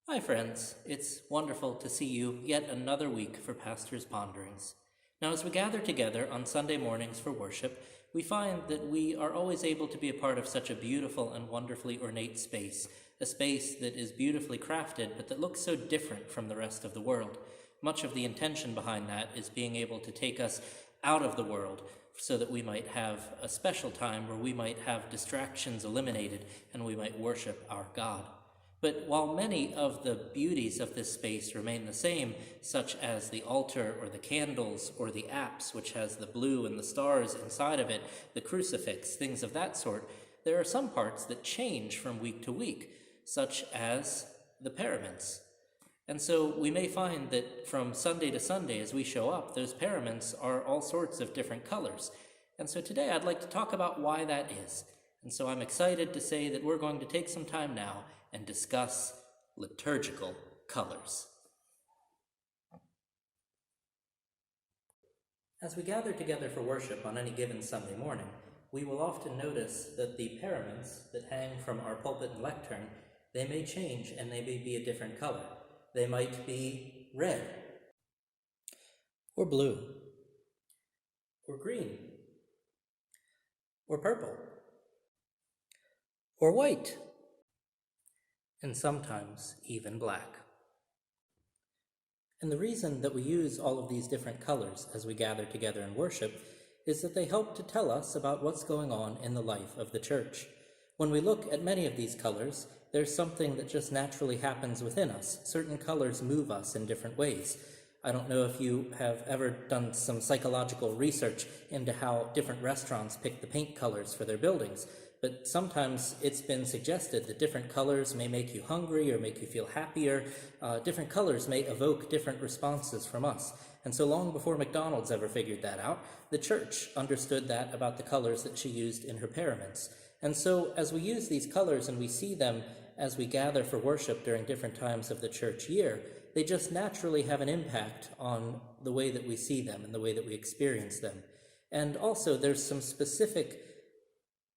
Hi, friends. It's wonderful to see you yet another week for Pastor's Ponderings. Now, as we gather together on Sunday mornings for worship, we find that we are always able to be a part of such a beautiful and wonderfully ornate space, a space that is beautifully crafted but that looks so different from the rest of the world. Much of the intention behind that is being able to take us out of the world so that we might have a special time where we might have distractions eliminated and we might worship our God. But while many of the beauties of this space remain the same, such as the altar or the candles or the apse, which has the blue and the stars inside of it, the crucifix, things of that sort, there are some parts that change from week to week, such as the paraments. And so we may find that from Sunday to Sunday as we show up, those paraments are all sorts of different colors. And so today I'd like to talk about why that is. And so I'm excited to say that we're going to take some time now and discuss liturgical colors. As we gather together for worship on any given Sunday morning, we will often notice that the paraments that hang from our pulpit and lectern, they may change and they may be a different color. They might be red, or blue, or green, or purple, or white, and sometimes even black. And the reason that we use all of these different colors as we gather together in worship is that they help to tell us about what's going on in the life of the church. When we look at many of these colors, there's something that just naturally happens within us. Certain colors move us in different ways. I don't know if you have ever done some psychological research into how different restaurants pick the paint colors for their buildings, but sometimes it's been suggested that different colors may make you hungry or make you feel happier. Different colors may evoke different responses from us. And so long before McDonald's ever figured that out, the church understood that about the colors that she used in her paraments. And so as we use these colors and we see them as we gather for worship during different times of the church year, they just naturally have an impact on the way that we see them and the way that we experience them. And also there's some specific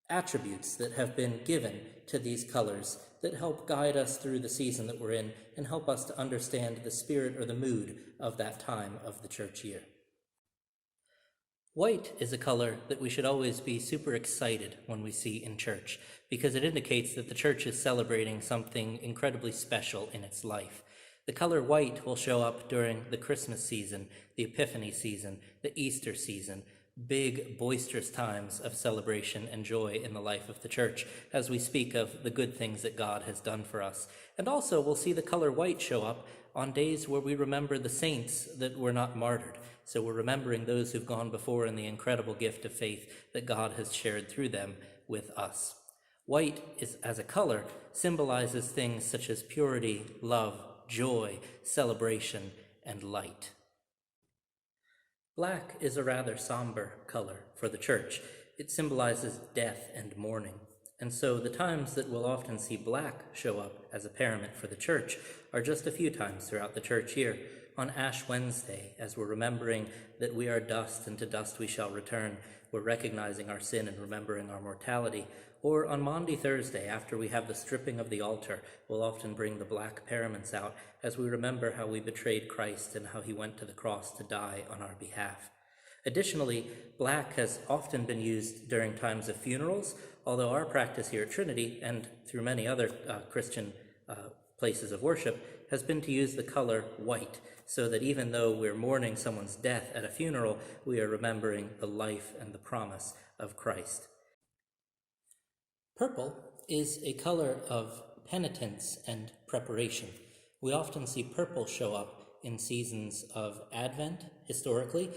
attributes that have been given to these colors that help guide us through the season that we're in and help us to understand the spirit or the mood of that time of the church year. White is a color that we should always be super excited when we see in church because it indicates that the church is celebrating something incredibly special in its life. The color white will show up during the Christmas season, the Epiphany season, the Easter season, big, boisterous times of celebration and joy in the life of the church as we speak of the good things that God has done for us. And also we'll see the color white show up on days where we remember the saints that were not martyred. So we're remembering those who've gone before in the incredible gift of faith that God has shared through them with us. White is, as a color, symbolizes things such as purity, love, joy, celebration, and light. Black is a rather somber color for the church. It symbolizes death and mourning. And so the times that we'll often see black show up as a parament for the church are just a few times throughout the church year. On Ash Wednesday, as we're remembering that we are dust and to dust we shall return, we're recognizing our sin and remembering our mortality. Or on Maundy Thursday, after we have the stripping of the altar, we'll often bring the black paraments out as we remember how we betrayed Christ and how he went to the cross to die on our behalf. Additionally, black has often been used during times of funerals, although our practice here at Trinity and through many other Christian places of worship has been to use the color white, so that even though we're mourning someone's death at a funeral, we are remembering the life and the promise of Christ. Purple is a color of penitence and preparation. We often see purple show up in seasons of Advent, historically.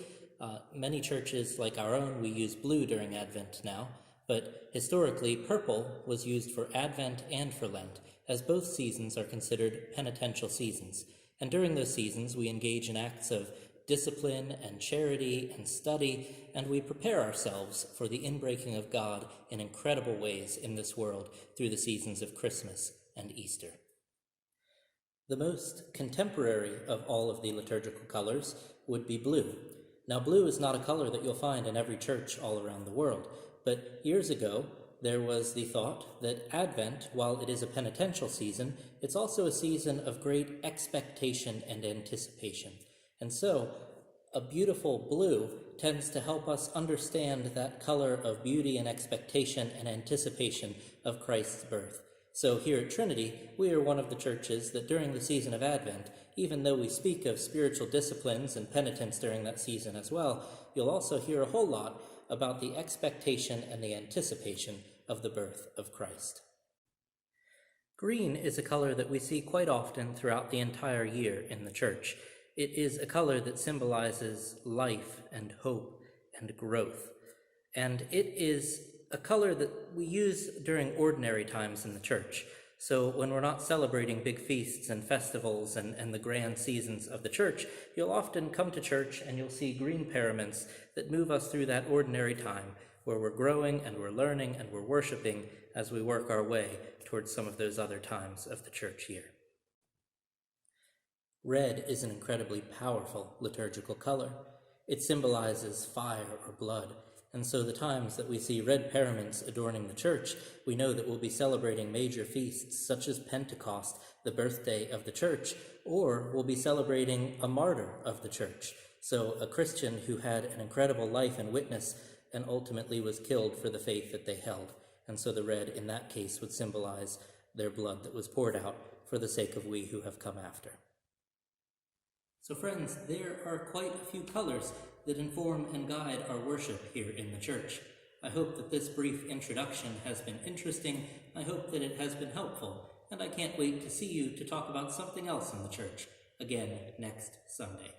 Many churches, like our own, we use blue during Advent now, but historically, purple was used for Advent and for Lent, as both seasons are considered penitential seasons. And during those seasons, we engage in acts of discipline and charity and study, and we prepare ourselves for the inbreaking of God in incredible ways in this world through the seasons of Christmas and Easter. The most contemporary of all of the liturgical colors would be blue. Now, blue is not a color that you'll find in every church all around the world, but years ago, there was the thought that Advent, while it is a penitential season, it's also a season of great expectation and anticipation. And so, a beautiful blue tends to help us understand that color of beauty and expectation and anticipation of Christ's birth. So here at Trinity, we are one of the churches that during the season of Advent, even though we speak of spiritual disciplines and penitence during that season as well, you'll also hear a whole lot about the expectation and the anticipation of the birth of Christ. Green is a color that we see quite often throughout the entire year in the church. It is a color that symbolizes life and hope and growth. And it is a color that we use during ordinary times in the church. So when we're not celebrating big feasts and festivals and the grand seasons of the church, you'll often come to church and you'll see green paraments that move us through that ordinary time where we're growing and we're learning and we're worshiping as we work our way towards some of those other times of the church year. Red is an incredibly powerful liturgical color. It symbolizes fire or blood, and so the times that we see red paraments adorning the church, we know that we'll be celebrating major feasts such as Pentecost, the birthday of the church, or we'll be celebrating a martyr of the church, so a Christian who had an incredible life and witness and ultimately was killed for the faith that they held. And so the red in that case would symbolize their blood that was poured out for the sake of we who have come after. So friends, there are quite a few colors that inform and guide our worship here in the church. I hope that this brief introduction has been interesting. I hope that it has been helpful, and I can't wait to see you to talk about something else in the church again next Sunday.